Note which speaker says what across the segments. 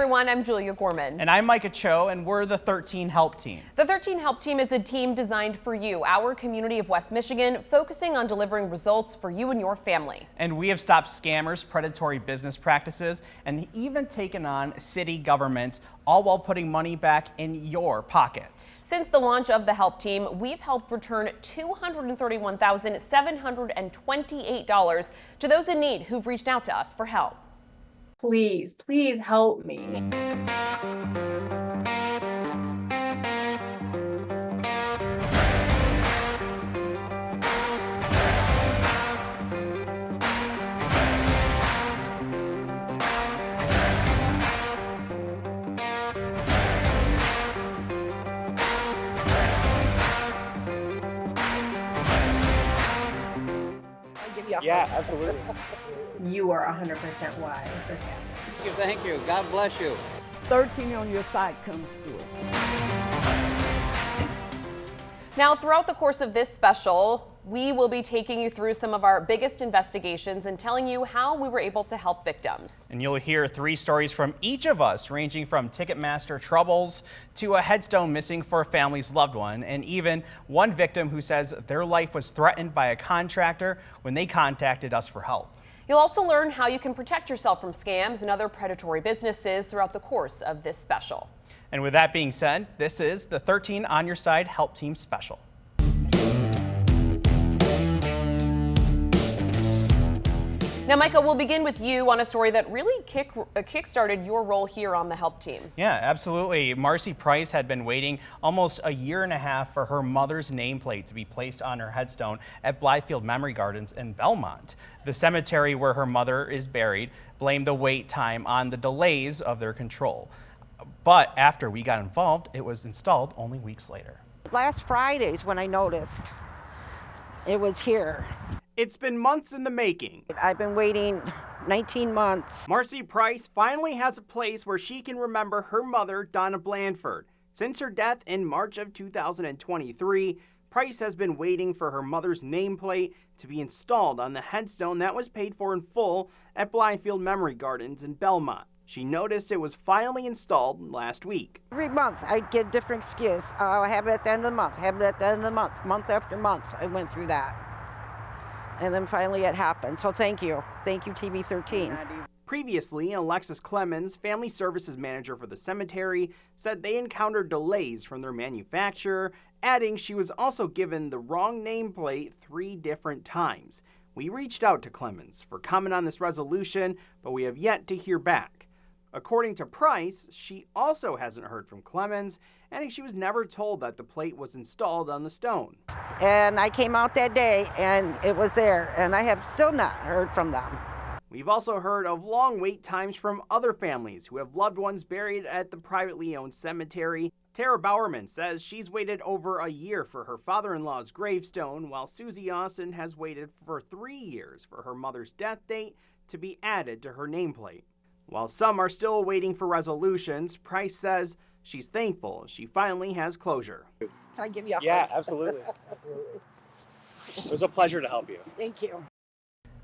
Speaker 1: everyone, I'm Julia Gorman.
Speaker 2: And I'm Micah Cho, and we're the 13 Help Team.
Speaker 1: The 13 Help Team is a team designed for you, our community of West Michigan, focusing on delivering results for you and your family.
Speaker 2: And we have stopped scammers, predatory business practices, and even taken on city governments, all while putting money back in your pockets.
Speaker 1: Since the launch of the Help Team, we've helped return $231,728 to those in need who've reached out to us for help.
Speaker 3: Please, please help me.
Speaker 2: Yeah, absolutely.
Speaker 3: You are 100% why this happened.
Speaker 4: Thank you. God bless you.
Speaker 5: 13 on your side comes through.
Speaker 1: Now, throughout the course of this special, we will be taking you through some of our biggest investigations and telling you how we were able to help victims.
Speaker 2: And you'll hear 3 stories from each of us, ranging from Ticketmaster troubles to a headstone missing for a family's loved one, and even one victim who says their life was threatened by a contractor when they contacted us for help.
Speaker 1: You'll also learn how you can protect yourself from scams and other predatory businesses throughout the course of this special.
Speaker 2: And with that being said, this is the 13 On Your Side Help Team Special.
Speaker 1: Now, Micah, we'll begin with you on a story that really kick-started your role here on the Help Team.
Speaker 2: Yeah, absolutely. Marcy Price had been waiting almost a year and a half for her mother's nameplate to be placed on her headstone at Blythefield Memory Gardens in Belmont. The cemetery where her mother is buried blamed the wait time on the delays of their control. But after we got involved, it was installed only weeks later.
Speaker 6: Last Friday's when I noticed it was here.
Speaker 2: It's been months in the making.
Speaker 6: I've been waiting 19 months.
Speaker 2: Marcy Price finally has a place where she can remember her mother, Donna Blandford. Since her death in March of 2023, Price has been waiting for her mother's nameplate to be installed on the headstone that was paid for in full at Blythefield Memory Gardens in Belmont. She noticed it was finally installed last week.
Speaker 6: Every month I'd get a different excuse. Oh, I have it at the end of the month, have it at the end of the month. Month after month, I went through that. And then finally it happened. So thank you. Thank you, TV 13.
Speaker 2: Previously, Alexis Clemens, Family Services Manager for the cemetery, said they encountered delays from their manufacturer, adding she was also given the wrong nameplate 3 different times. We reached out to Clemens for comment on this resolution, but we have yet to hear back. According to Price, she also hasn't heard from Clemens, adding she was never told that the plate was installed on the stone.
Speaker 6: And I came out that day and it was there, and I have still not heard from them.
Speaker 2: We've also heard of long wait times from other families who have loved ones buried at the privately owned cemetery. Tara Bowerman says she's waited over a year for her father-in-law's gravestone, while Susie Austin has waited for 3 years for her mother's death date to be added to her nameplate. While some are still waiting for resolutions, Price says she's thankful she finally has closure.
Speaker 6: Can I give you a hug?
Speaker 7: Yeah, absolutely. It was a pleasure to help you.
Speaker 6: Thank you.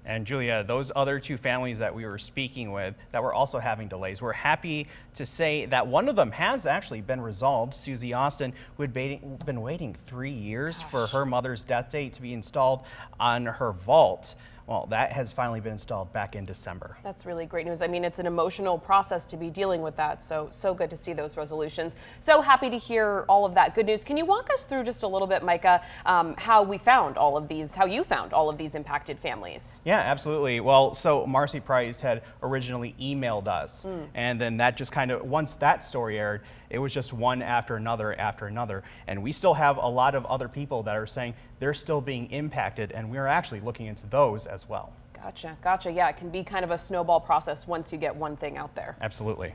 Speaker 2: And Julia, those other 2 families that we were speaking with that were also having delays, we're happy to say that one of them has actually been resolved. Susie Austin, who had been waiting 3 years for her mother's death date to be installed on her vault. Well, that has finally been installed back in December.
Speaker 1: That's really great news. I mean, it's an emotional process to be dealing with that, so good to see those resolutions. So happy to hear all of that good news. Can you walk us through just a little bit, Micah, how you found all of these impacted families?
Speaker 2: Yeah, absolutely. Well, so Marcy Price had originally emailed us, and then that just kind of, once that story aired, it was just one after another, and we still have a lot of other people that are saying they're still being impacted, and we're actually looking into those as well.
Speaker 1: Gotcha. Yeah, it can be kind of a snowball process once you get one thing out there.
Speaker 2: Absolutely.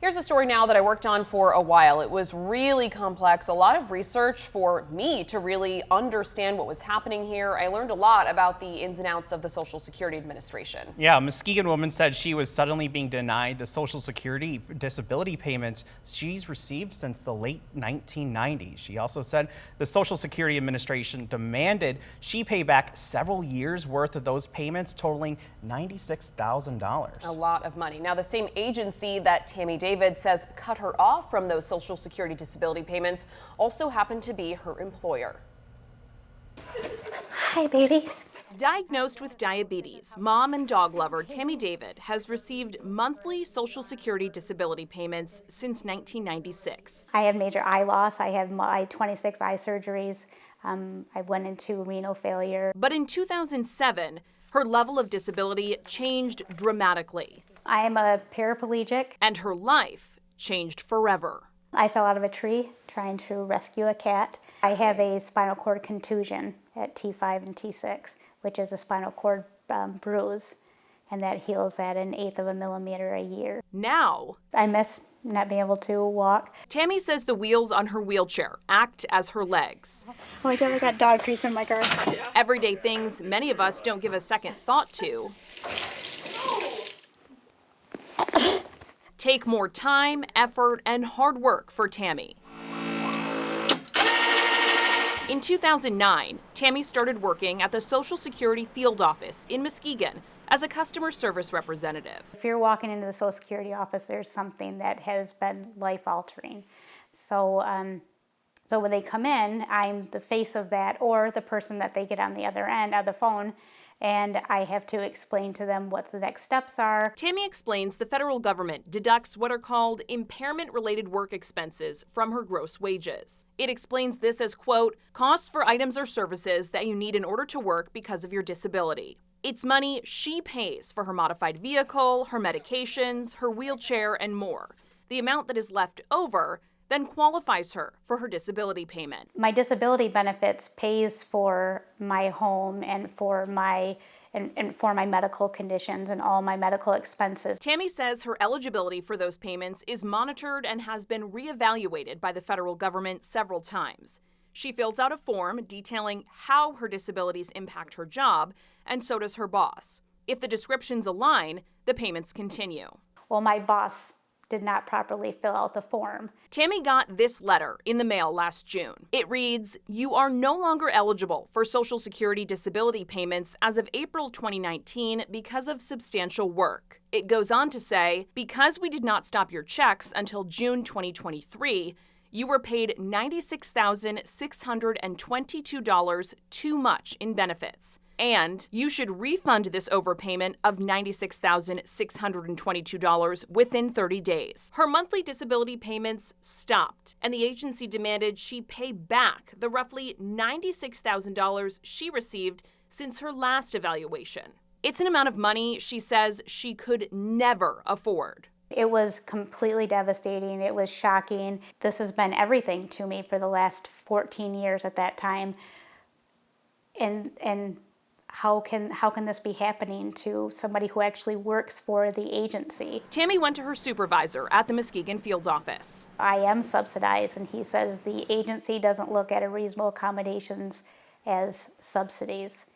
Speaker 1: Here's a story now that I worked on for a while. It was really complex, a lot of research for me to really understand what was happening here. I learned a lot about the ins and outs of the Social Security Administration.
Speaker 2: Yeah, a Muskegon woman said she was suddenly being denied the Social Security disability payments she's received since the late 1990s. She also said the Social Security Administration demanded she pay back several years' worth of those payments, totaling $96,000.
Speaker 1: A lot of money. Now, the same agency that Tammy David says cut her off from those Social Security disability payments also happened to be her employer.
Speaker 4: Hi, babies.
Speaker 1: Diagnosed with diabetes, mom and dog lover Tammy David has received monthly Social Security disability payments since 1996.
Speaker 4: I have major eye loss. I have my 26 eye surgeries. I went into renal failure.
Speaker 1: But in 2007, her level of disability changed dramatically.
Speaker 4: I am a paraplegic.
Speaker 1: And her life changed forever.
Speaker 4: I fell out of a tree trying to rescue a cat. I have a spinal cord contusion at T5 and T6, which is a spinal cord bruise, and that heals at 1/8 of a millimeter a year.
Speaker 1: Now,
Speaker 4: I miss not being able to walk.
Speaker 1: Tammy says the wheels on her wheelchair act as her legs.
Speaker 4: Oh my God, I got dog treats in my car.
Speaker 1: Everyday things many of us don't give a second thought to take more time, effort, and hard work for Tammy. In 2009, Tammy started working at the Social Security field office in Muskegon as a customer service representative.
Speaker 4: If you're walking into the Social Security office, there's something that has been life-altering. So when they come in, I'm the face of that, or the person that they get on the other end of the phone, and I have to explain to them what the next steps are.
Speaker 1: Tammy explains the federal government deducts what are called impairment-related work expenses from her gross wages. It explains this as, quote, costs for items or services that you need in order to work because of your disability. It's money she pays for her modified vehicle, her medications, her wheelchair, and more. The amount that is left over then qualifies her for her disability payment.
Speaker 4: My disability benefits pays for my home and for my medical conditions and all my medical expenses.
Speaker 1: Tammy says her eligibility for those payments is monitored and has been reevaluated by the federal government several times. She fills out a form detailing how her disabilities impact her job, and so does her boss. If the descriptions align, the payments continue.
Speaker 4: Well, my boss did not properly fill out the form.
Speaker 1: Tammy got this letter in the mail last June. It reads, "You are no longer eligible for Social Security disability payments as of April 2019 because of substantial work." It goes on to say, "Because we did not stop your checks until June 2023, you were paid $96,622 too much in benefits. And you should refund this overpayment of $96,622 within 30 days. Her monthly disability payments stopped, and the agency demanded she pay back the roughly $96,000 she received since her last evaluation. It's an amount of money she says she could never afford.
Speaker 4: It was completely devastating. It was shocking. This has been everything to me for the last 14 years at that time. And how can this be happening to somebody who actually works for the agency?
Speaker 1: Tammy went to her supervisor at the Muskegon field office.
Speaker 4: I am subsidized, and he says the agency doesn't look at reasonable accommodations as subsidies.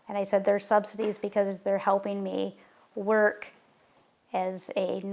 Speaker 4: And I said they're subsidies because they're helping me work as a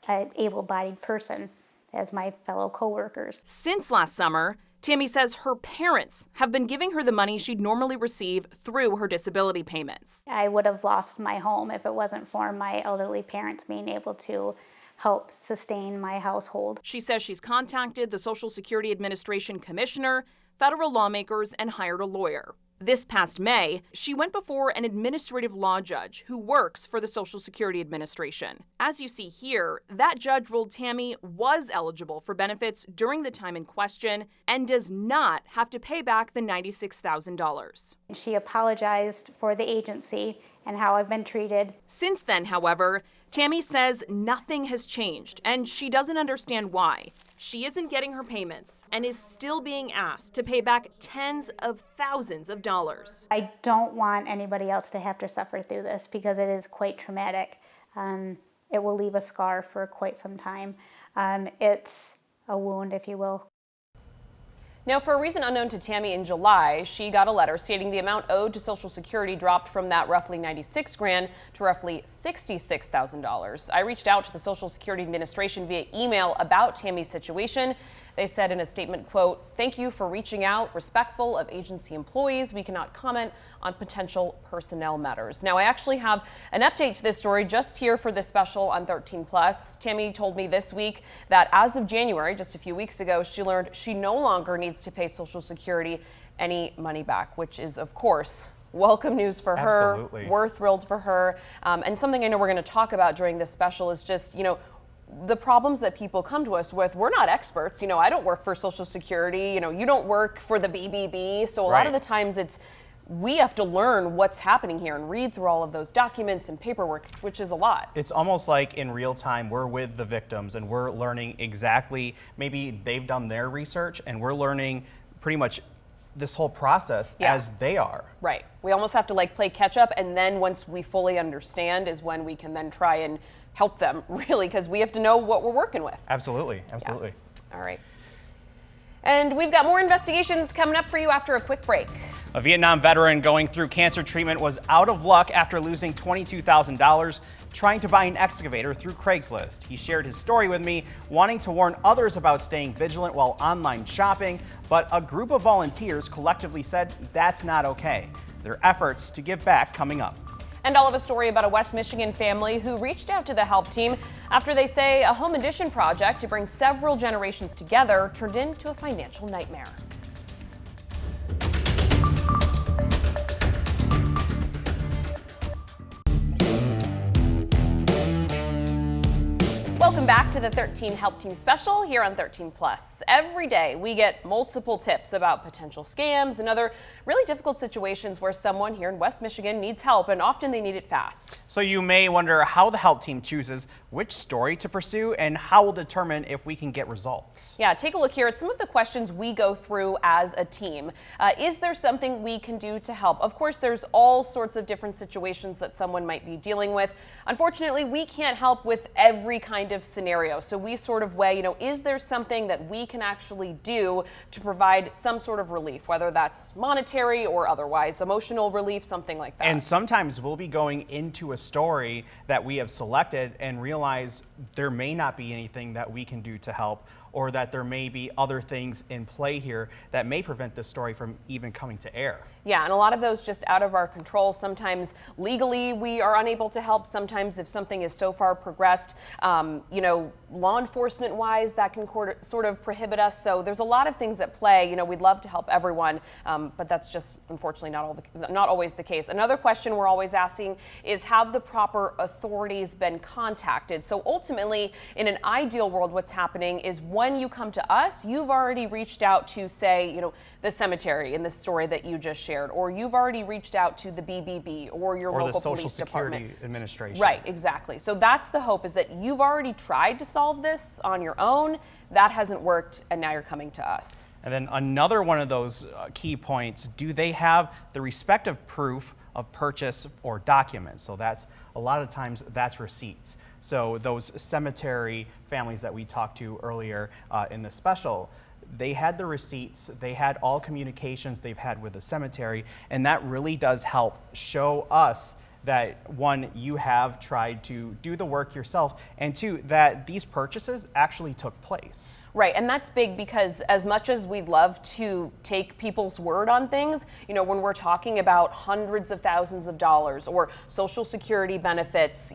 Speaker 4: able-bodied person, as my fellow coworkers.
Speaker 1: Since last summer, Tammy says her parents have been giving her the money she'd normally receive through her disability payments.
Speaker 4: I would have lost my home if it wasn't for my elderly parents being able to help sustain my household.
Speaker 1: She says she's contacted the Social Security Administration commissioner, federal lawmakers, and hired a lawyer. This past May, she went before an administrative law judge who works for the Social Security Administration. As you see here, that judge ruled Tammy was eligible for benefits during the time in question and does not have to pay back the $96,000.
Speaker 4: She apologized for the agency and how I've been treated.
Speaker 1: Since then, however, Tammy says nothing has changed, and she doesn't understand why. She isn't getting her payments and is still being asked to pay back tens of thousands of dollars.
Speaker 4: I don't want anybody else to have to suffer through this because it is quite traumatic. It will leave a scar for quite some time. It's a wound, if you will.
Speaker 1: Now, for a reason unknown to Tammy, in July, she got a letter stating the amount owed to Social Security dropped from that roughly $96,000 to roughly $66,000. I reached out to the Social Security Administration via email about Tammy's situation, They said in a statement, quote, "Thank you for reaching out, respectful of agency employees. We cannot comment on potential personnel matters." Now, I actually have an update to this story just here for this special on 13+. Tammy told me this week that as of January, just a few weeks ago, she learned she no longer needs to pay Social Security any money back, which is, of course, welcome news for her.
Speaker 8: Absolutely.
Speaker 1: We're thrilled for her. And something I know we're going to talk about during this special is just, the problems that people come to us with. We're not experts. I don't work for Social Security. You don't work for the BBB. So a lot of the times we have to learn what's happening here and read through all of those documents and paperwork, which is a lot.
Speaker 8: It's almost like in real time, we're with the victims and we're learning exactly, maybe they've done their research and we're learning pretty much this whole process as they are.
Speaker 1: Right. We almost have to play catch up, and then once we fully understand is when we can then try and help them, really, because we have to know what we're working with.
Speaker 8: Absolutely. Absolutely.
Speaker 1: Yeah. All right. And we've got more investigations coming up for you after a quick break.
Speaker 8: A Vietnam veteran going through cancer treatment was out of luck after losing $22,000 trying to buy an excavator through Craigslist. He shared his story with me, wanting to warn others about staying vigilant while online shopping, but a group of volunteers collectively said that's not okay. Their efforts to give back coming up.
Speaker 1: And all of a story about a West Michigan family who reached out to the help team after they say a home addition project to bring several generations together turned into a financial nightmare. Welcome back to the 13 Help Team Special here on 13+. Every day we get multiple tips about potential scams and other really difficult situations where someone here in West Michigan needs help, and often they need it fast.
Speaker 8: So you may wonder how the help team chooses which story to pursue and how we'll determine if we can get results.
Speaker 1: Yeah, take a look here at some of the questions we go through as a team. Is there something we can do to help? Of course, there's all sorts of different situations that someone might be dealing with. Unfortunately, we can't help with every kind of scenario. So we sort of weigh, is there something that we can actually do to provide some sort of relief, whether that's monetary or otherwise, emotional relief, something like that.
Speaker 8: And sometimes we'll be going into a story that we have selected and realize there may not be anything that we can do to help, or that there may be other things in play here that may prevent this story from even coming to air.
Speaker 1: Yeah, and a lot of those just out of our control. Sometimes legally we are unable to help. Sometimes if something is so far progressed, law enforcement wise, that can sort of prohibit us. So there's a lot of things at play. We'd love to help everyone, but that's just unfortunately not always the case. Another question we're always asking is, have the proper authorities been contacted? So ultimately, in an ideal world, what's happening is when you come to us, you've already reached out to, say, the cemetery in the story that you just shared, or you've already reached out to the BBB or your local police department.
Speaker 8: Or the Social Security Administration.
Speaker 1: Right, exactly. So that's the hope, is that you've already tried to solve this on your own. That hasn't worked, and now you're coming to us.
Speaker 8: And then another one of those key points, do they have the respective proof of purchase or documents? So that's a lot of times that's receipts. So those cemetery families that we talked to earlier in the special, they had the receipts, they had all communications they've had with the cemetery, and that really does help show us that, one, you have tried to do the work yourself, and two, that these purchases actually took place.
Speaker 1: Right, and that's big because as much as we'd love to take people's word on things, when we're talking about hundreds of thousands of dollars or Social Security benefits,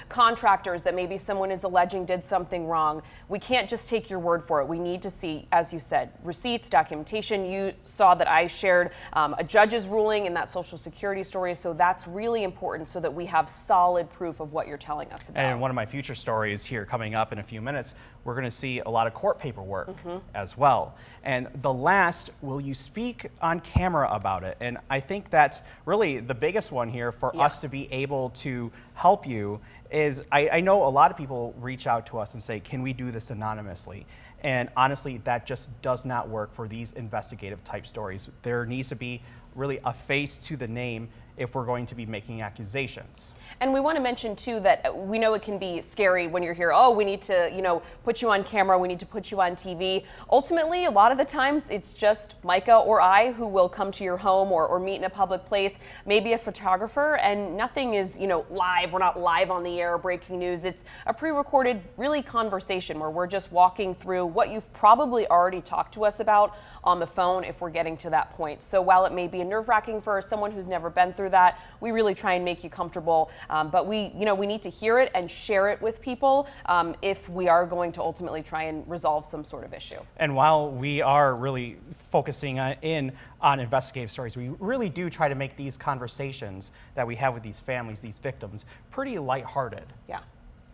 Speaker 1: contractors that maybe someone is alleging did something wrong, we can't just take your word for it. We need to see, as you said, receipts, documentation. You saw that I shared a judge's ruling in that Social Security story, so that's really important so that we have solid proof of what you're telling us about.
Speaker 8: And in one of my future stories here coming up in a few minutes, we're going to see a lot of court paperwork as well. And the last, will you speak on camera about it? And I think that's really the biggest one here for us to be able to help you is, I know a lot of people reach out to us and say, can we do this anonymously? And honestly, that just does not work for these investigative type stories. There needs to be really a face to the name if we're going to be making accusations.
Speaker 1: And we want to mention too that we know it can be scary when you're here, oh, we need to, put you on camera, we need to put you on TV. Ultimately, a lot of the times it's just Micah or I who will come to your home or meet in a public place, maybe a photographer, and nothing is, live. We're not live on the air, breaking news. It's a pre-recorded, really conversation where we're just walking through what you've probably already talked to us about on the phone if we're getting to that point. So while it may be nerve-wracking for someone who's never been through that, we really try and make you comfortable. But we need to hear it and share it with people if we are going to ultimately try and resolve some sort of issue.
Speaker 8: And while we are really focusing on investigative stories, we really do try to make these conversations that we have with these families, these victims, pretty lighthearted.
Speaker 1: Yeah.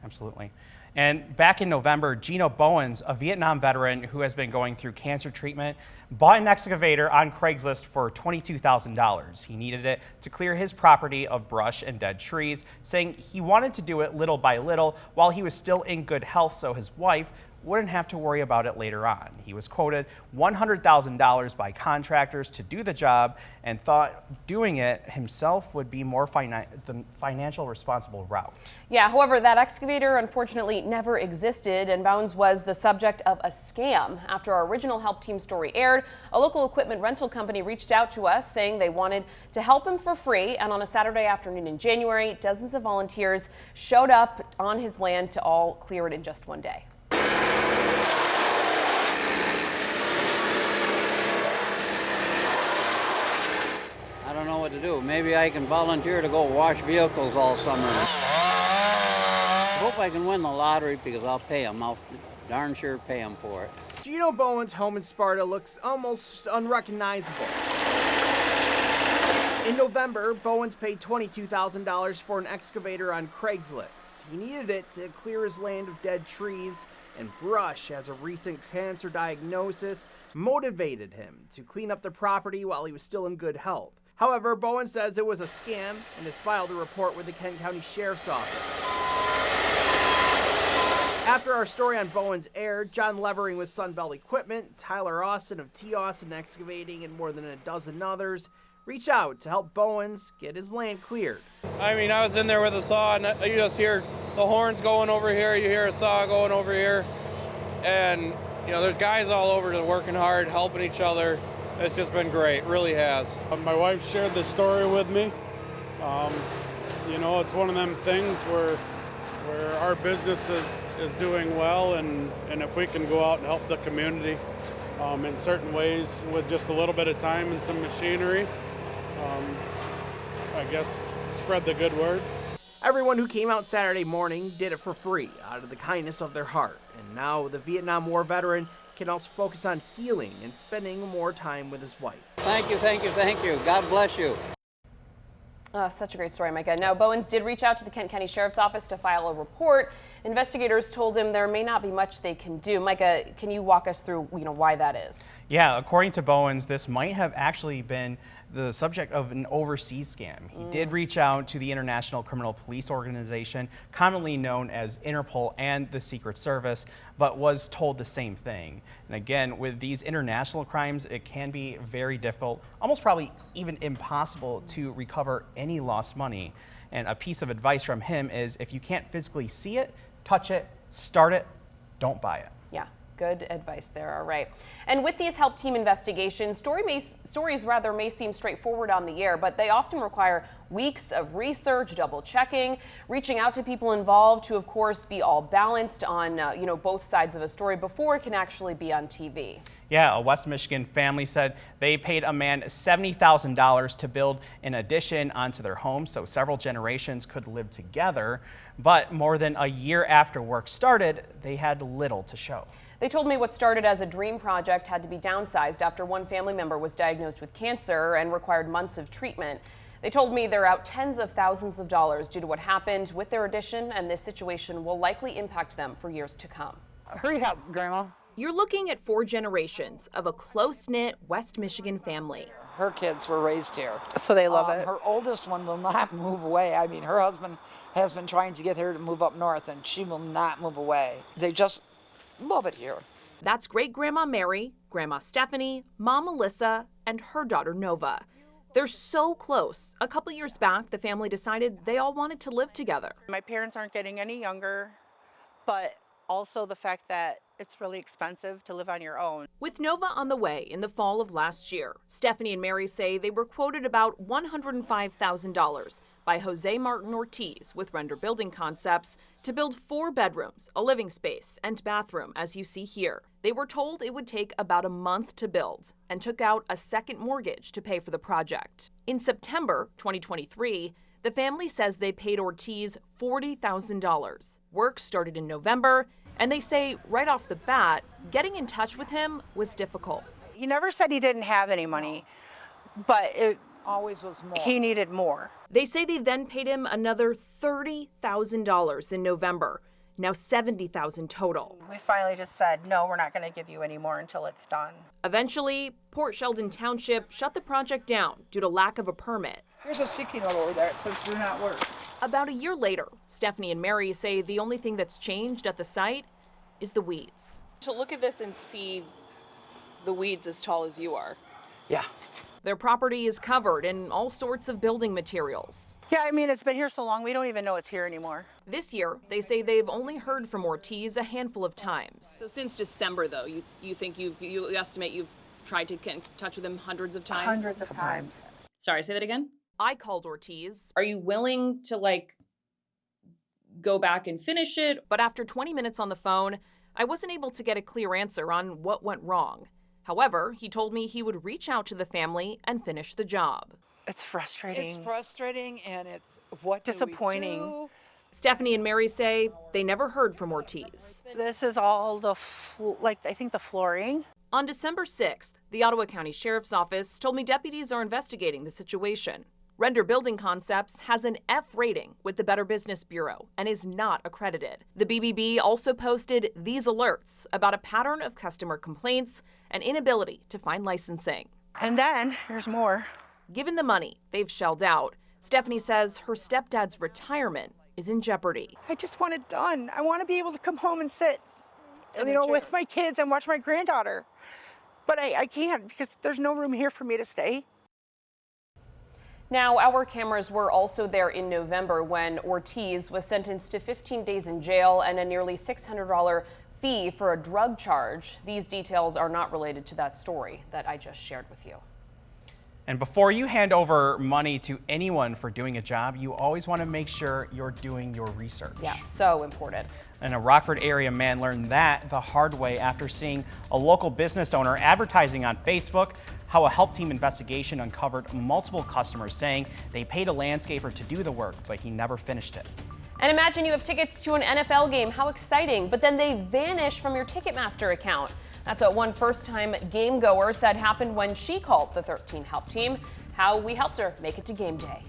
Speaker 8: Absolutely. And back in November, Gino Bowens, a Vietnam veteran who has been going through cancer treatment, bought an excavator on Craigslist for $22,000. He needed it to clear his property of brush and dead trees, saying he wanted to do it little by little while he was still in good health so his wife wouldn't have to worry about it later on. He was quoted $100,000 by contractors to do the job and thought doing it himself would be more the financial responsible route.
Speaker 1: Yeah, however, that excavator unfortunately never existed, and Bowens was the subject of a scam. After our original Help Team story aired, a local equipment rental company reached out to us saying they wanted to help him for free, and on a Saturday afternoon in January, dozens of volunteers showed up on his land to all clear it in just one day.
Speaker 9: I don't know what to do. Maybe I can volunteer to go wash vehicles all summer. I hope I can win the lottery because I'll pay them. I'll darn sure pay them for it.
Speaker 2: Gino Bowens' home in Sparta looks almost unrecognizable. In November, Bowens paid $22,000 for an excavator on Craigslist. He needed it to clear his land of dead trees and brush, as a recent cancer diagnosis motivated him to clean up the property while he was still in good health. However, Bowen says it was a scam and has filed a report with the Kent County Sheriff's Office. After our story on Bowens aired, John Levering with Sunbelt Equipment, Tyler Austin of T. Austin Excavating, and more than a dozen others reach out to help Bowens get his land cleared.
Speaker 10: I mean, I was in there with a saw, and you just hear the horns going over here, you hear a saw going over here, and there's guys all over that are working hard, helping each other. It's just been great, really has.
Speaker 11: My wife shared the story with me. It's one of them things where our business is doing well, and if we can go out and help the community in certain ways with just a little bit of time and some machinery, I guess spread the good word.
Speaker 2: Everyone who came out Saturday morning did it for free, out of the kindness of their heart. And now the Vietnam War veteran can also focus on healing and spending more time with his wife.
Speaker 9: Thank you, thank you, thank you. God bless you.
Speaker 1: Such a great story, Micah. Now, Bowens did reach out to the Kent County Sheriff's Office to file a report. Investigators told him there may not be much they can do. Micah, can you walk us through, why that is?
Speaker 8: Yeah, according to Bowens, this might have actually been the subject of an overseas scam. He did reach out to the International Criminal Police Organization, commonly known as Interpol, and the Secret Service, but was told the same thing. And again, with these international crimes, it can be very difficult, almost probably even impossible to recover any lost money. And a piece of advice from him is if you can't physically see it, touch it, start it, don't buy it.
Speaker 1: Yeah. Good advice there. All right. And with these Help Team investigations, stories may seem straightforward on the air, but they often require weeks of research, double checking, reaching out to people involved to, of course, be all balanced on, both sides of a story before it can actually be on TV.
Speaker 8: Yeah, a West Michigan family said they paid a man $70,000 to build an addition onto their home so several generations could live together. But more than a year after work started, they had little to show.
Speaker 1: They told me what started as a dream project had to be downsized after one family member was diagnosed with cancer and required months of treatment. They told me they're out tens of thousands of dollars due to what happened with their addition, and this situation will likely impact them for years to come.
Speaker 5: Hurry up, Grandma.
Speaker 12: You're looking at 4 generations of a close-knit West Michigan family.
Speaker 13: Her kids were raised here.
Speaker 5: So they love it.
Speaker 13: Her oldest one will not move away. I mean, her husband has been trying to get her to move up north, and she will not move away. They just love it here.
Speaker 12: That's great-grandma Mary, Grandma Stephanie, Mom Melissa, and her daughter Nova. They're so close. A couple years back, the family decided they all wanted to live together.
Speaker 5: My parents aren't getting any younger, but also the fact that it's really expensive to live on your own.
Speaker 12: With Nova on the way in the fall of last year, Stephanie and Mary say they were quoted about $105,000 by Jose Martin Ortiz with Render Building Concepts to build 4 bedrooms, a living space, and bathroom, as you see here. They were told it would take about a month to build and took out a second mortgage to pay for the project. In September 2023, the family says they paid Ortiz $40,000. Work started in November, and they say right off the bat, getting in touch with him was difficult.
Speaker 5: He never said he didn't have any money, but it
Speaker 13: always was more.
Speaker 5: He needed more.
Speaker 12: They say they then paid him another $30,000 in November, now $70,000 total.
Speaker 5: We finally just said, no, we're not going to give you any more until it's done.
Speaker 12: Eventually, Port Sheldon Township shut the project down due to lack of a permit.
Speaker 13: There's a sticky note over there. It says do not work.
Speaker 12: About a year later, Stephanie and Mary say the only thing that's changed at the site is the weeds.
Speaker 1: To look at this and see the weeds as tall as you are.
Speaker 5: Yeah.
Speaker 12: Their property is covered in all sorts of building materials.
Speaker 5: Yeah, I mean, it's been here so long, we don't even know it's here anymore.
Speaker 12: This year, they say they've only heard from Ortiz a handful of times.
Speaker 1: So since December, though, you think you estimate you've tried to get in touch with him hundreds of times?
Speaker 5: Hundreds of times.
Speaker 1: Sorry, say that again?
Speaker 12: I called Ortiz.
Speaker 1: Are you willing to, go back and finish it?
Speaker 12: But after 20 minutes on the phone, I wasn't able to get a clear answer on what went wrong. However, he told me he would reach out to the family and finish the job.
Speaker 5: It's frustrating.
Speaker 13: It's frustrating and it's what
Speaker 5: disappointing.
Speaker 13: Do we do?
Speaker 12: Stephanie and Mary say they never heard from Ortiz.
Speaker 5: This is all the, I think the flooring.
Speaker 12: On December 6th, the Ottawa County Sheriff's Office told me deputies are investigating the situation. Render Building Concepts has an F rating with the Better Business Bureau and is not accredited. The BBB also posted these alerts about a pattern of customer complaints and inability to find licensing.
Speaker 5: And then there's more.
Speaker 12: Given the money they've shelled out, Stephanie says her stepdad's retirement is in jeopardy.
Speaker 5: I just want it done. I want to be able to come home and sit, with my kids and watch my granddaughter. But I can't because there's no room here for me to stay.
Speaker 1: Now, our cameras were also there in November when Ortiz was sentenced to 15 days in jail and a nearly $600 fee for a drug charge. These details are not related to that story that I just shared with you.
Speaker 8: And before you hand over money to anyone for doing a job, you always want to make sure you're doing your research.
Speaker 1: Yeah, so important.
Speaker 8: And a Rockford area man learned that the hard way after seeing a local business owner advertising on Facebook how a help team investigation uncovered multiple customers saying they paid a landscaper to do the work, but he never finished it.
Speaker 1: And imagine you have tickets to an NFL game, how exciting, but then they vanish from your Ticketmaster account. That's what one first-time game goer said happened when she called the 13 help team. How we helped her make it to game day.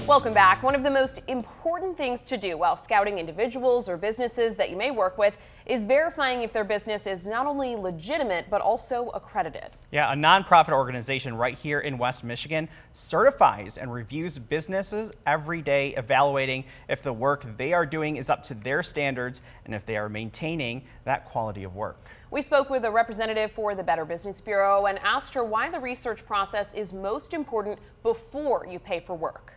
Speaker 1: Welcome back. One of the most important things to do while scouting individuals or businesses that you may work with is verifying if their business is not only legitimate, but also accredited.
Speaker 8: Yeah, a nonprofit organization right here in West Michigan certifies and reviews businesses every day, evaluating if the work they are doing is up to their standards and if they are maintaining that quality of work.
Speaker 1: We spoke with a representative for the Better Business Bureau and asked her why the research process is most important before you pay for work.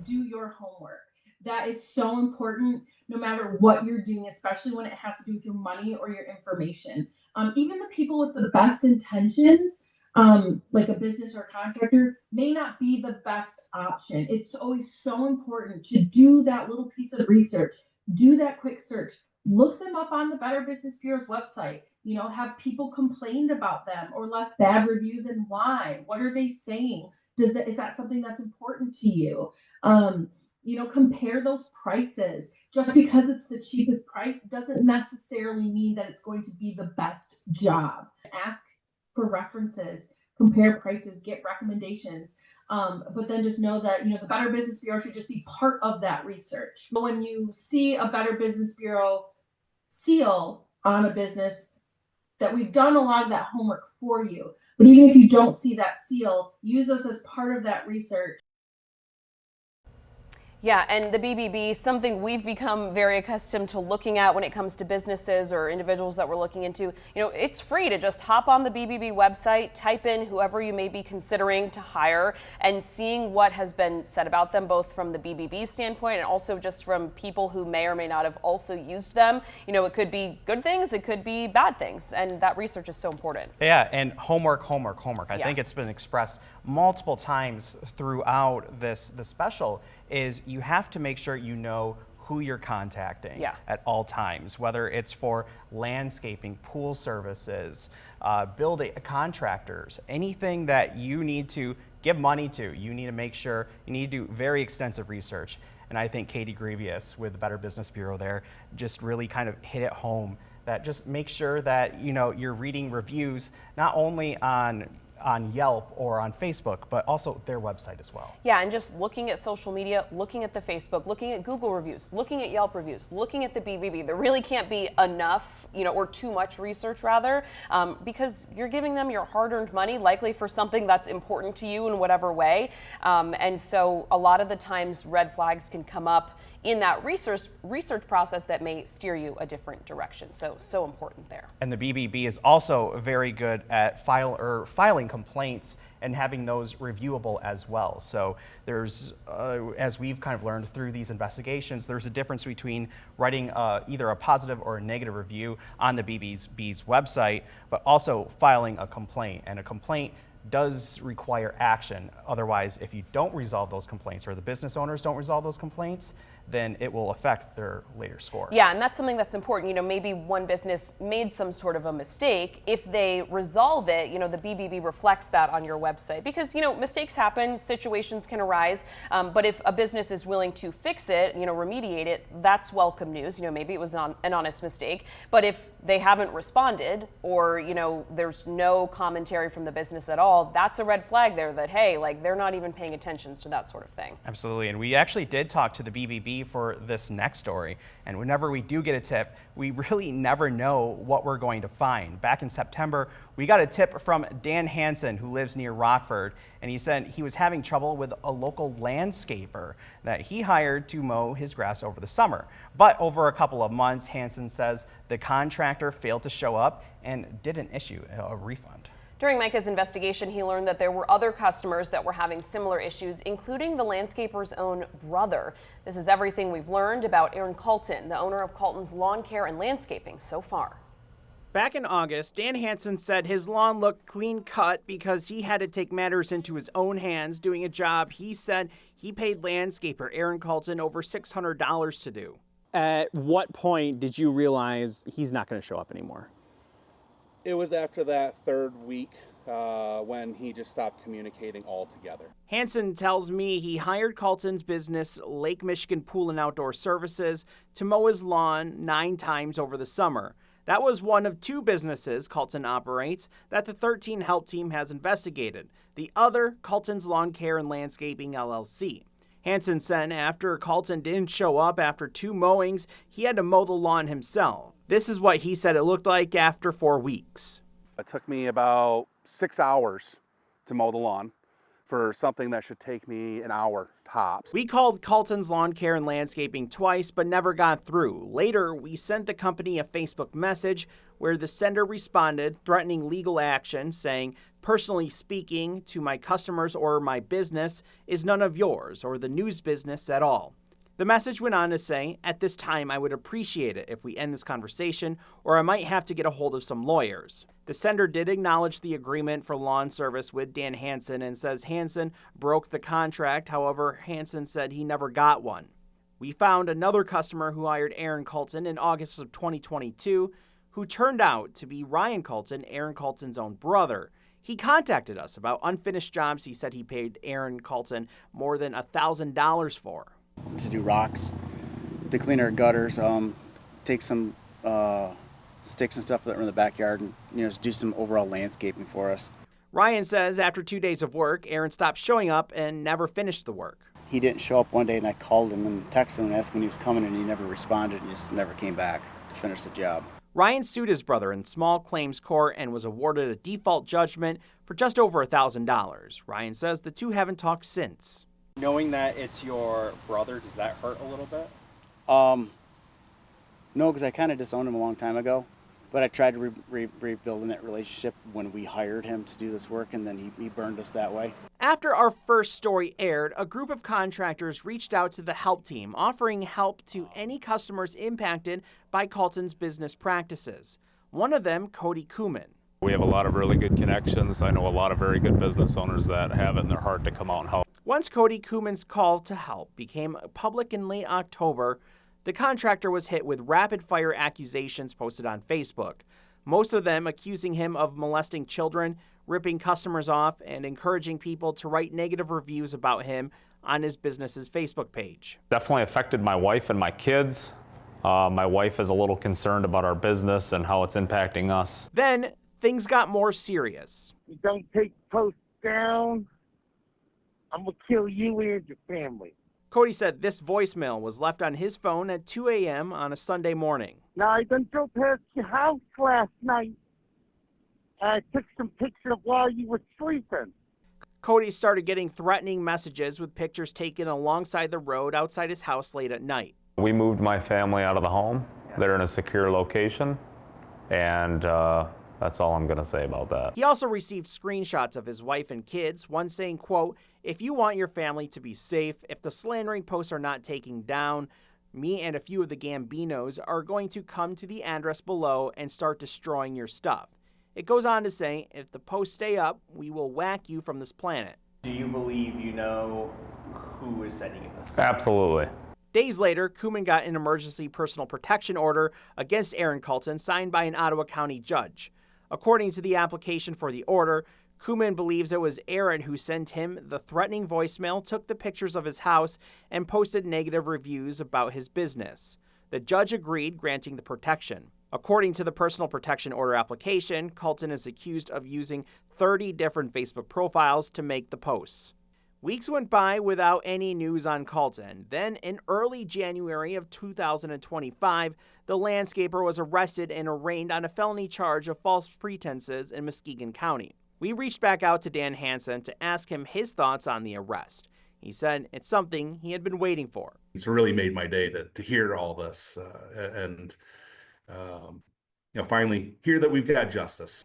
Speaker 14: Do your homework. That is so important no matter what you're doing, especially when it has to do with your money or your information. Even the people with the best intentions, like a business or a contractor, may not be the best option. It's always so important to do that little piece of research, do that quick search, look them up on the Better Business Bureau's website. Have people complained about them or left bad reviews, and why? What are they saying? Is that something that's important to you? Compare those prices. Just because it's the cheapest price doesn't necessarily mean that it's going to be the best job. Ask for references, compare prices, get recommendations. But then just know that, the Better Business Bureau should just be part of that research. When you see a Better Business Bureau seal on a business, that we've done a lot of that homework for you. But even if you don't see that seal, use us as part of that research.
Speaker 1: Yeah, and the BBB, something we've become very accustomed to looking at when it comes to businesses or individuals that we're looking into. You know, it's free to just hop on the BBB website, type in whoever you may be considering to hire, and seeing what has been said about them, both from the BBB standpoint and also just from people who may or may not have also used them. You know, it could be good things, it could be bad things, and that research is so important.
Speaker 8: Yeah, and homework. I think it's been expressed multiple times throughout the special is you have to make sure you know who you're contacting at all times, whether it's for landscaping, pool services, building contractors, anything that you need to give money to. You need to make sure you need to do very extensive research. And I think Katie Grevious with the Better Business Bureau there just really kind of hit it home that just make sure that you're reading reviews not only on Yelp or on Facebook, but also their website as well.
Speaker 1: Yeah, and just looking at social media, looking at the Facebook, looking at Google reviews, looking at Yelp reviews, looking at the BBB. There really can't be enough, or too much research rather, because you're giving them your hard-earned money, likely for something that's important to you in whatever way. And so a lot of the times red flags can come up in that research process that may steer you a different direction. So important there.
Speaker 8: And the BBB is also very good at filing complaints and having those reviewable as well. So there's, as we've kind of learned through these investigations, there's a difference between writing either a positive or a negative review on the BBB's website, but also filing a complaint. And a complaint does require action. Otherwise, if you don't resolve those complaints or the business owners don't resolve those complaints, then it will affect their later score.
Speaker 1: Yeah, and that's something that's important. Maybe one business made some sort of a mistake. If they resolve it, the BBB reflects that on your website because, mistakes happen, situations can arise. But if a business is willing to fix it, remediate it, that's welcome news. Maybe it was an honest mistake. But if they haven't responded or, there's no commentary from the business at all, that's a red flag there that, hey, they're not even paying attention to that sort of thing.
Speaker 8: Absolutely. And we actually did talk to the BBB for this next story. And whenever we do get a tip, we really never know what we're going to find. Back in September, we got a tip from Dan Hansen, who lives near Rockford, and he said he was having trouble with a local landscaper that he hired to mow his grass over the summer. But over a couple of months, Hansen says the contractor failed to show up and didn't issue a refund.
Speaker 1: During Micah's investigation, he learned that there were other customers that were having similar issues, including the landscaper's own brother. This is everything we've learned about Aaron Colton, the owner of Colton's Lawn Care and Landscaping so far.
Speaker 2: Back in August, Dan Hansen said his lawn looked clean cut because he had to take matters into his own hands doing a job he said he paid landscaper Aaron Colton over $600 to do.
Speaker 15: At what point did you realize he's not going to show up anymore?
Speaker 16: It was after that third week when he just stopped communicating altogether.
Speaker 2: Hansen tells me he hired Colton's business, Lake Michigan Pool and Outdoor Services, to mow his lawn 9 times over the summer. That was one of 2 businesses Colton operates that the 13 Help Team has investigated. The other, Colton's Lawn Care and Landscaping LLC. Hansen said after Colton didn't show up after 2 mowings, he had to mow the lawn himself. This is what he said it looked like after 4 weeks.
Speaker 16: It took me about 6 hours to mow the lawn for something that should take me an hour tops.
Speaker 2: We called Colton's Lawn Care and Landscaping twice, but never got through. Later, we sent the company a Facebook message where the sender responded, threatening legal action, saying, "Personally speaking, to my customers or my business is none of yours or the news business at all." The message went on to say, "At this time, I would appreciate it if we end this conversation, or I might have to get a hold of some lawyers." The sender did acknowledge the agreement for lawn service with Dan Hansen and says Hansen broke the contract. However, Hansen said he never got one. We found another customer who hired Aaron Colton in August of 2022, who turned out to be Ryan Colton, Aaron Colton's own brother. He contacted us about unfinished jobs he said he paid Aaron Colton more than $1,000 for.
Speaker 17: To do rocks, to clean our gutters, take some sticks and stuff that are in the backyard and just do some overall landscaping for us.
Speaker 2: Ryan says after 2 days of work, Aaron stopped showing up and never finished the work.
Speaker 17: He didn't show up one day and I called him and texted him and asked when he was coming and he never responded and just never came back to finish the job.
Speaker 2: Ryan sued his brother in small claims court and was awarded a default judgment for just over $1,000. Ryan says the two haven't talked since.
Speaker 15: Knowing that it's your brother, does that hurt a little bit?
Speaker 17: No, because I kind of disowned him a long time ago. But I tried to rebuild that relationship when we hired him to do this work, and then he burned us that way.
Speaker 2: After our first story aired, a group of contractors reached out to the help team, offering help to any customers impacted by Colton's business practices. One of them, Cody Kuhlman.
Speaker 18: We have a lot of really good connections. I know a lot of very good business owners that have it in their heart to come out and help.
Speaker 2: Once Cody Kuhlman's call to help became public in late October, the contractor was hit with rapid-fire accusations posted on Facebook, most of them accusing him of molesting children, ripping customers off, and encouraging people to write negative reviews about him on his business's Facebook page.
Speaker 18: Definitely affected my wife and my kids. My wife is a little concerned about our business and how it's impacting us.
Speaker 2: Then things got more serious.
Speaker 19: You don't take posts down, I'm going to kill you and your family.
Speaker 2: Cody said this voicemail was left on his phone at 2 a.m. on a Sunday morning.
Speaker 19: Now, I done drove past your house last night. I took some pictures of while you were sleeping.
Speaker 2: Cody started getting threatening messages with pictures taken alongside the road outside his house late at night.
Speaker 18: We moved my family out of the home. They're in a secure location, and that's all I'm going to say about that.
Speaker 2: He also received screenshots of his wife and kids, one saying, quote, "If you want your family to be safe, if the slandering posts are not taken down, me and a few of the Gambinos are going to come to the address below and start destroying your stuff." It goes on to say, if the posts stay up, we will whack you from this planet.
Speaker 8: Do you believe you know who is sending you this?
Speaker 18: Absolutely.
Speaker 2: Days later, Kuhlman got an emergency personal protection order against Aaron Colton signed by an Ottawa County judge. According to the application for the order, Kuhlman believes it was Aaron who sent him the threatening voicemail, took the pictures of his house, and posted negative reviews about his business. The judge agreed, granting the protection. According to the personal protection order application, Colton is accused of using 30 different Facebook profiles to make the posts. Weeks went by without any news on Colton. Then, in early January of 2025, the landscaper was arrested and arraigned on a felony charge of false pretenses in Muskegon County. We reached back out to Dan Hansen to ask him his thoughts on the arrest. He said it's something he had been waiting for.
Speaker 20: It's really made my day to hear all this and finally hear that we've got justice.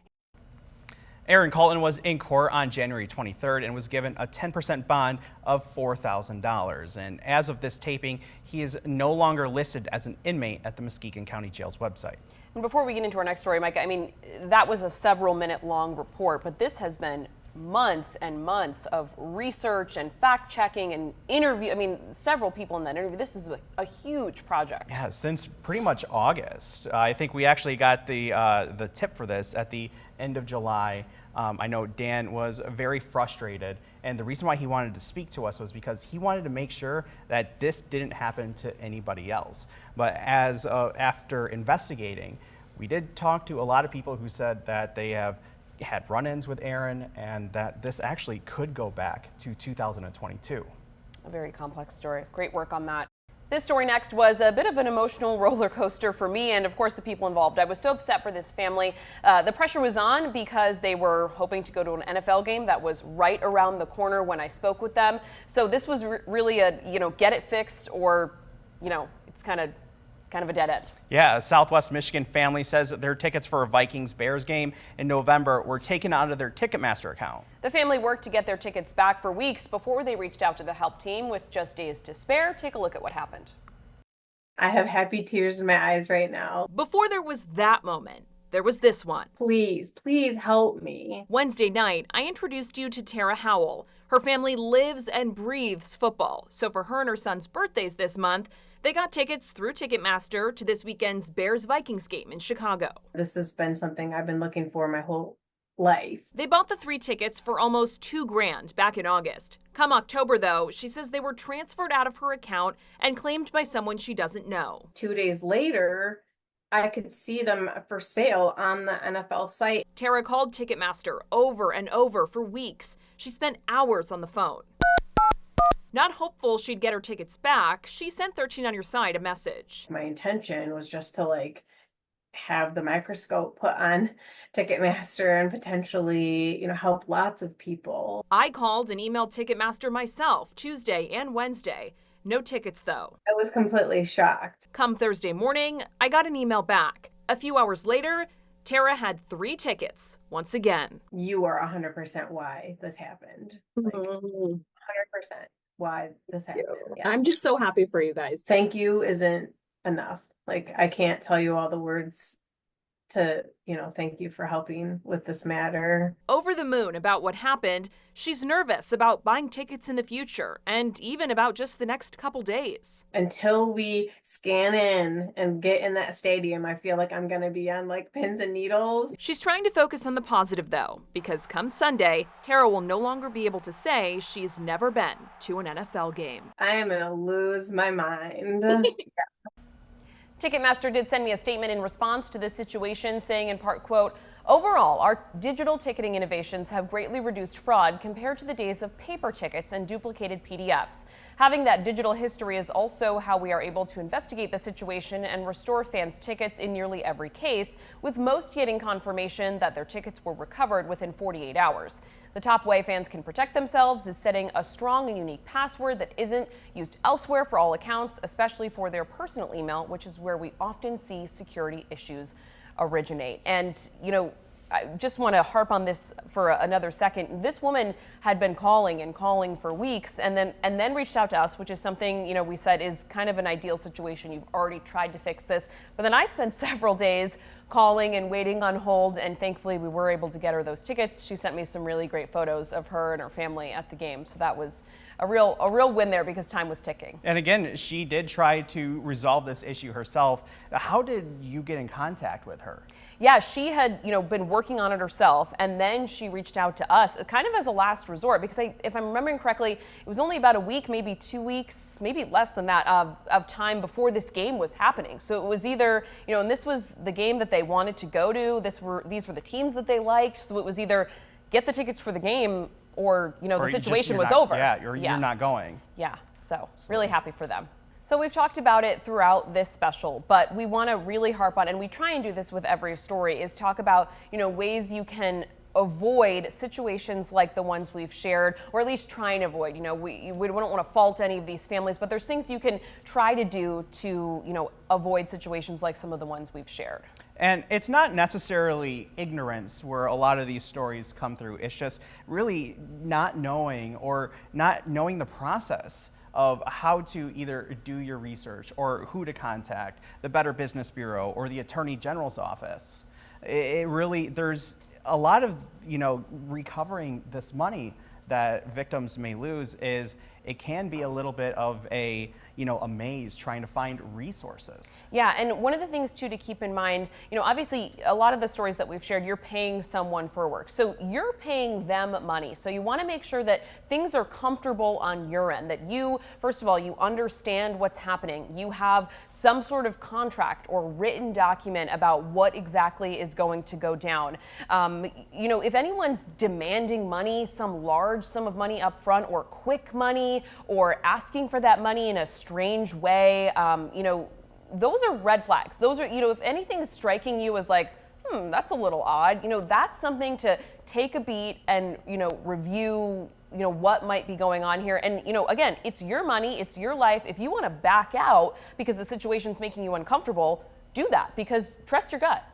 Speaker 8: Aaron Colton was in court on January 23rd and was given a 10% bond of $4,000. And as of this taping, he is no longer listed as an inmate at the Muskegon County Jail's website.
Speaker 1: And before we get into our next story, Micah, I mean, that was a several-minute-long report, but this has been months and months of research and fact-checking and interview. I mean, several people in that interview. This is a huge project.
Speaker 8: Yeah, since pretty much August. I think we actually got the tip for this at the end of July. I know Dan was very frustrated, and the reason why he wanted to speak to us was because he wanted to make sure that this didn't happen to anybody else. But as after investigating, we did talk to a lot of people who said that they have had run-ins with Aaron and that this actually could go back to 2022.
Speaker 1: A very complex story. Great work on that. This story next was a bit of an emotional roller coaster for me and, of course, the people involved. I was so upset for this family. The pressure was on because they were hoping to go to an NFL game that was right around the corner when I spoke with them. So this was really a, get it fixed or, it's kind of a dead end.
Speaker 8: Yeah, a Southwest Michigan family says that their tickets for a Vikings-Bears game in November were taken out of their Ticketmaster account.
Speaker 1: The family worked to get their tickets back for weeks before they reached out to the help team with just days to spare. Take a look at what happened.
Speaker 3: I have happy tears in my eyes right now.
Speaker 12: Before there was that moment, there was this one.
Speaker 3: Please help me.
Speaker 12: Wednesday night, I introduced you to Tara Howell. Her family lives and breathes football. So for her and her son's birthdays this month, they got tickets through Ticketmaster to this weekend's Bears-Vikings game in Chicago.
Speaker 3: This has been something I've been looking for my whole life.
Speaker 12: They bought the 3 tickets for almost $2,000 back in August. Come October, though, she says they were transferred out of her account and claimed by someone she doesn't know.
Speaker 3: 2 days later, I could see them for sale on the NFL site.
Speaker 12: Tara called Ticketmaster over and over for weeks. She spent hours on the phone. Not hopeful she'd get her tickets back, she sent 13 on Your Side a message.
Speaker 3: My intention was just to have the microscope put on Ticketmaster and potentially, help lots of people.
Speaker 12: I called and emailed Ticketmaster myself Tuesday and Wednesday. No tickets, though.
Speaker 3: I was completely shocked.
Speaker 12: Come Thursday morning, I got an email back. A few hours later, Tara had 3 tickets once again.
Speaker 3: You are 100% why this happened. Like, 100% why this happened. Yeah.
Speaker 21: I'm just so happy for you guys.
Speaker 3: Thank you isn't enough. Like, I can't tell you all the words to, thank you for helping with this matter.
Speaker 12: Over the moon about what happened, she's nervous about buying tickets in the future and even about just the next couple days.
Speaker 3: Until we scan in and get in that stadium, I feel like I'm going to be on like pins and needles.
Speaker 12: She's trying to focus on the positive, though, because come Sunday, Tara will no longer be able to say she's never been to an NFL game.
Speaker 3: I am going to lose my mind.
Speaker 1: Ticketmaster did send me a statement in response to this situation, saying in part, quote, "Overall, our digital ticketing innovations have greatly reduced fraud compared to the days of paper tickets and duplicated PDFs. Having that digital history is also how we are able to investigate the situation and restore fans' tickets in nearly every case, with most getting confirmation that their tickets were recovered within 48 hours. The top way fans can protect themselves is setting a strong and unique password that isn't used elsewhere for all accounts, especially for their personal email, which is where we often see security issues originate." And, I just want to harp on this for another second. This woman had been calling and calling for weeks and then reached out to us, which is something, we said is kind of an ideal situation. You've already tried to fix this. But then I spent several days calling and waiting on hold, and thankfully we were able to get her those tickets. She sent me some really great photos of her and her family at the game. So that was a real win there because time was ticking.
Speaker 8: And again, she did try to resolve this issue herself. How did you get in contact with her?
Speaker 1: Yeah, she had, been working on it herself, and then she reached out to us kind of as a last resort because if I'm remembering correctly, it was only about a week, maybe 2 weeks, maybe less than that of time before this game was happening. So it was either, and this was the game that they wanted to go to. These were the teams that they liked. So it was either get the tickets for the game or, the situation was over.
Speaker 8: Yeah, you're not going.
Speaker 1: Yeah, so really happy for them. So we've talked about it throughout this special, but we want to really harp on, and we try and do this with every story, is talk about, ways you can avoid situations like the ones we've shared, or at least try and avoid. We don't want to fault any of these families, but there's things you can try to do to, avoid situations like some of the ones we've shared.
Speaker 8: And it's not necessarily ignorance where a lot of these stories come through. It's just really not knowing the process of how to either do your research or who to contact, the Better Business Bureau or the Attorney General's office. There's a lot of, recovering this money that victims may lose it can be a little bit of a maze trying to find resources.
Speaker 1: Yeah, and one of the things too to keep in mind, obviously a lot of the stories that we've shared, you're paying someone for work. So you're paying them money. So you want to make sure that things are comfortable on your end, that you, first of all, you understand what's happening. You have some sort of contract or written document about what exactly is going to go down. If anyone's demanding money, some large sum of money up front or quick money, or asking for that money in a strange way, those are red flags. Those are, if anything's striking you as like, that's a little odd, that's something to take a beat and, review, what might be going on here. And, again, it's your money, it's your life. If you want to back out because the situation's making you uncomfortable, do that because trust your gut.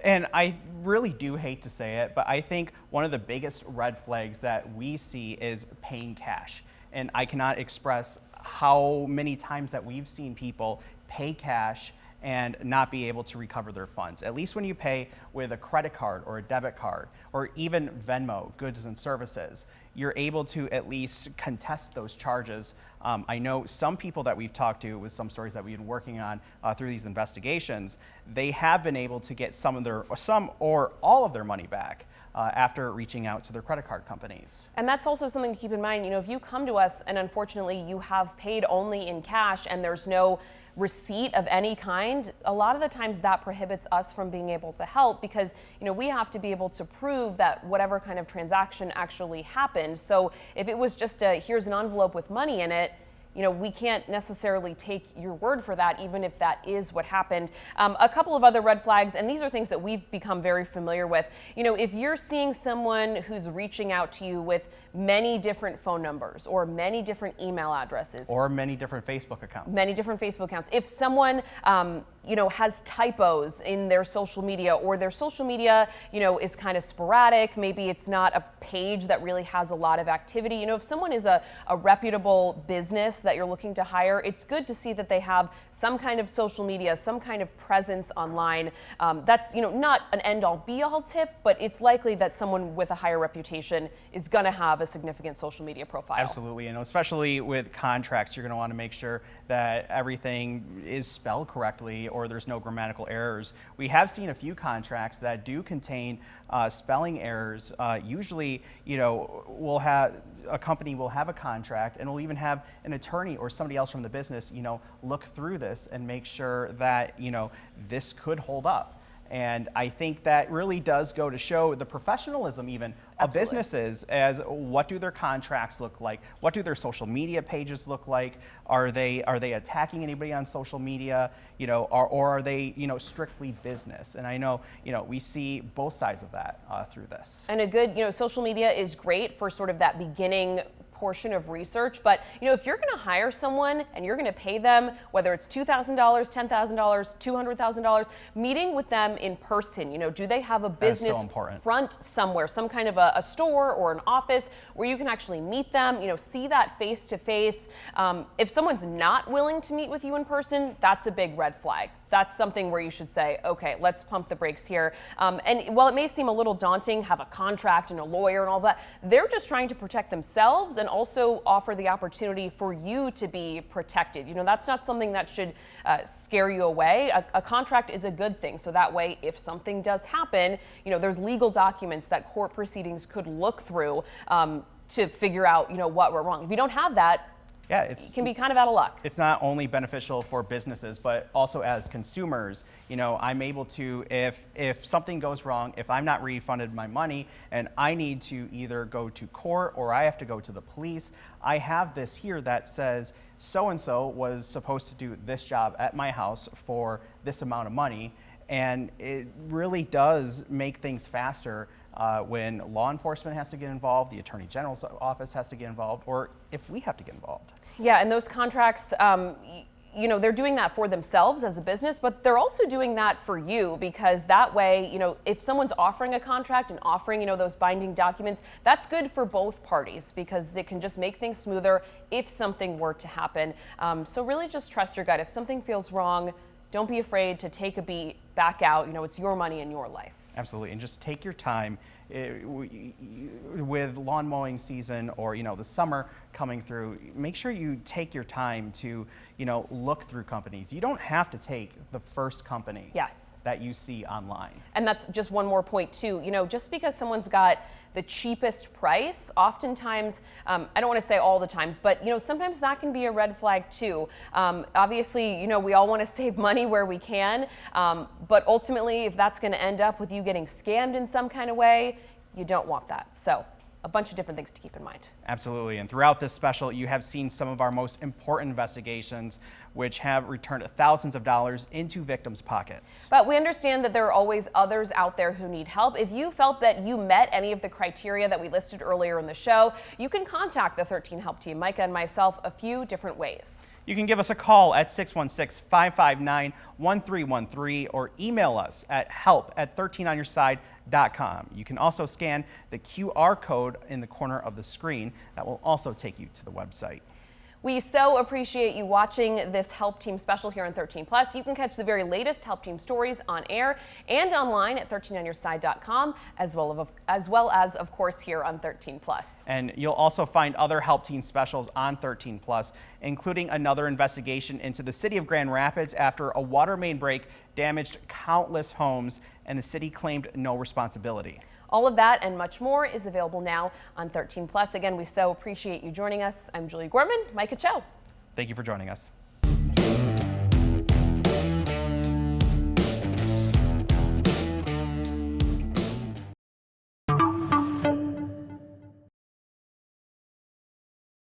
Speaker 8: And I really do hate to say it, but I think one of the biggest red flags that we see is paying cash. And I cannot express how many times that we've seen people pay cash and not be able to recover their funds. At least when you pay with a credit card or a debit card or even Venmo, goods and services, you're able to at least contest those charges. I know some people that we've talked to with some stories that we've been working on through these investigations, they have been able to get some or all of their money back after reaching out to their credit card companies.
Speaker 1: And that's also something to keep in mind. If you come to us and unfortunately you have paid only in cash and there's no receipt of any kind, a lot of the times that prohibits us from being able to help because, we have to be able to prove that whatever kind of transaction actually happened. So if it was just here's an envelope with money in it, we can't necessarily take your word for that, even if that is what happened. A couple of other red flags, and these are things that we've become very familiar with. If you're seeing someone who's reaching out to you with many different phone numbers or many different email addresses
Speaker 8: or many different Facebook accounts.
Speaker 1: If someone has typos in their social media, or their social media, is kind of sporadic, maybe it's not a page that really has a lot of activity. If someone is a reputable business that you're looking to hire, it's good to see that they have some kind of social media, some kind of presence online. That's, not an end-all be-all tip, but it's likely that someone with a higher reputation is going to have a significant social media profile.
Speaker 8: Absolutely, and especially with contracts, you're going to want to make sure that everything is spelled correctly or there's no grammatical errors. We have seen a few contracts that do contain spelling errors. Usually, a company will have a contract and will even have an attorney or somebody else from the business, look through this and make sure that, this could hold up. And I think that really does go to show the professionalism even of businesses, as what do their contracts look like? What do their social media pages look like? Are they attacking anybody on social media? Or are they, strictly business? And I know, we see both sides of that through this.
Speaker 1: And a good, social media is great for sort of that beginning portion of research, but if you're going to hire someone and you're going to pay them, whether it's $2,000, $10,000, $200,000, meeting with them in person, do they have a business front somewhere, some kind of a store or an office where you can actually meet them, see that face to face. If someone's not willing to meet with you in person, that's a big red flag. That's something where you should say, okay, let's pump the brakes here. And while it may seem a little daunting, have a contract and a lawyer and all that, they're just trying to protect themselves and also offer the opportunity for you to be protected. That's not something that should scare you away. A contract is a good thing. So that way, if something does happen, there's legal documents that court proceedings could look through to figure out, what went wrong. If you don't have that,
Speaker 8: yeah,
Speaker 1: it can be kind of out of luck.
Speaker 8: It's not only beneficial for businesses, but also as consumers. I'm able to, if something goes wrong, if I'm not refunded my money and I need to either go to court or I have to go to the police, I have this here that says so-and-so was supposed to do this job at my house for this amount of money. And it really does make things faster when law enforcement has to get involved, the Attorney General's office has to get involved, or if we have to get involved.
Speaker 1: Yeah, and those contracts, they're doing that for themselves as a business, but they're also doing that for you, because that way, if someone's offering a contract and offering, those binding documents, that's good for both parties, because it can just make things smoother if something were to happen. So really just trust your gut. If something feels wrong, don't be afraid to take a beat, back out. It's your money and your life.
Speaker 8: Absolutely, and just take your time with lawn mowing season or the summer coming through. Make sure you take your time to look through companies. You don't have to take the first company that you see online.
Speaker 1: And that's just one more point too. Just because someone's got the cheapest price, oftentimes, I don't want to say all the times, but sometimes that can be a red flag too. Obviously, we all want to save money where we can, but ultimately, if that's going to end up with you getting scammed in some kind of way, you don't want that. So a bunch of different things to keep in mind.
Speaker 8: Absolutely, and throughout this special, you have seen some of our most important investigations, which have returned thousands of dollars into victims' pockets.
Speaker 1: But we understand that there are always others out there who need help. If you felt that you met any of the criteria that we listed earlier in the show, you can contact the 13 Help Team, Micah and myself, a few different ways.
Speaker 8: You can give us a call at 616-559-1313 or email us at help@13onyourside.com. You can also scan the QR code in the corner of the screen. That will also take you to the website.
Speaker 1: We so appreciate you watching this Help Team special here on 13 Plus. You can catch the very latest Help Team stories on air and online at 13onyourside.com, as well as, of course, here on 13 Plus.
Speaker 8: And you'll also find other Help Team specials on 13 Plus, including another investigation into the city of Grand Rapids after a water main break damaged countless homes and the city claimed no responsibility.
Speaker 1: All of that and much more is available now on 13 Plus. Again, we so appreciate you joining us. I'm Julie Gorman, Micah Cho.
Speaker 8: Thank you for joining us.